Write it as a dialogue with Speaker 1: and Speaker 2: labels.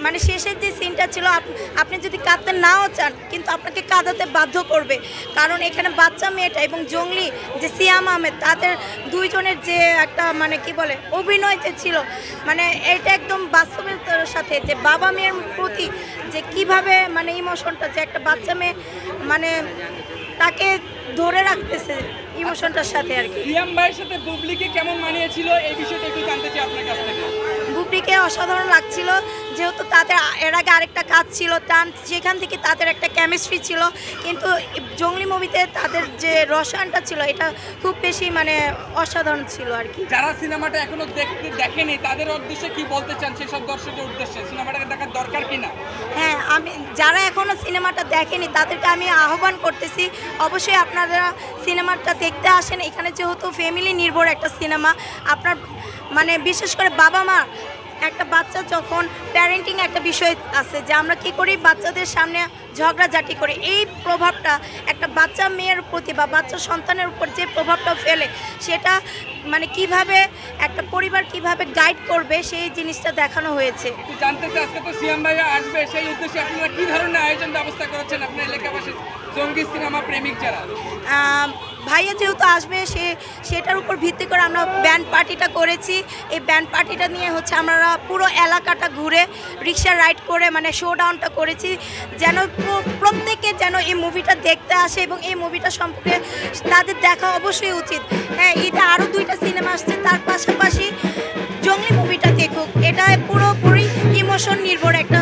Speaker 1: মানে শেষের যে সিনটা ছিল, আপনি যদি কাঁদতে নাও চান কিন্তু আপনাকে কাঁদাতে বাধ্য করবে, কারণ এখানে বাচ্চা মেয়েটা এবং জঙ্গলি যে সিয়াম আহমেদ, তাদের দুইজনের যে একটা মানে কি বলে অভিনয় যে ছিল, মানে এটা একদম বাস্তবের সাথে যে বাবা মেয়ের প্রতি যে কিভাবে মানে ইমোশনটা, যে একটা বাচ্চা মেয়ে মানে তাকে ধরে রাখতেছে ইমোশনটার সাথে আর কি।
Speaker 2: সিয়াম ভাইয়ের সাথে বুবলিকে কেমন মানিয়েছিল এই বিষয়টা একটু জানতে চাই আপনার কাছ থেকে।
Speaker 1: বুবলিকে অসাধারণ লাগছিল, যেহেতু তাদের এর আগে আরেকটা কাজ ছিল, সেখান থেকে তাদের একটা কেমিস্ট্রি ছিল, কিন্তু জঙ্গলি মুভিতে তাদের যে রসায়নটা ছিল এটা খুব বেশি মানে অসাধারণ ছিল আর কি।
Speaker 2: যারা সিনেমাটা এখনো দেখেনি তাদের উদ্দেশ্যে কি বলতে চান, সেসব দর্শকের উদ্দেশ্যে সিনেমাটাকে দেখার দরকার কিনা?
Speaker 1: হ্যাঁ, আমি যারা এখনও সিনেমাটা দেখেনি তাদেরকে আমি আহ্বান করতেছি, অবশ্যই আপনারা সিনেমাটা দেখতে আসেন। এখানে যেহেতু ফ্যামিলি নির্ভর একটা সিনেমা, আপনার মানে বিশেষ করে বাবা মা, একটা বাচ্চা যখন প্যারেন্টিং একটা বিষয় আছে যে আমরা কি করি, বাচ্চাদের সামনে ঝগড়াঝাটি করি, এই প্রভাবটা একটা বাচ্চা মেয়ের প্রতি বা বাচ্চা সন্তানের উপর যে প্রভাবটা ফেলে, সেটা মানে কিভাবে একটা পরিবার কিভাবে গাইড করবে সেই জিনিসটা দেখানো হয়েছে।
Speaker 2: জানতে চাই, আজকে তো সিয়াম ভাইয়া আসবে, সেই উদ্দেশ্যে আপনারা কী ধরনের আয়োজন ব্যবস্থা করেছেন আপনার এলাকাবাসী জঙ্গি সিনেমা প্রেমিক যারা?
Speaker 1: ভাইয়া যেহেতু আসবে সেটার উপর ভিত্তি করে আমরা ব্যান্ড পার্টিটা করেছি। এই ব্যান্ড পার্টিটা নিয়ে হচ্ছে আমরা পুরো এলাকাটা ঘুরে রিক্সা রাইড করে মানে শো ডাউনটা করেছি, যেন প্রত্যেকে যেন এই মুভিটা দেখতে আসে এবং এই মুভিটা সম্পর্কে তাদের দেখা অবশ্যই উচিত। হ্যাঁ, ঈদে আরও 2টা সিনেমা আসছে, তার পাশাপাশি জঙ্গলি মুভিটা দেখুক। এটা পুরোপুরি ইমোশন নির্ভর একটা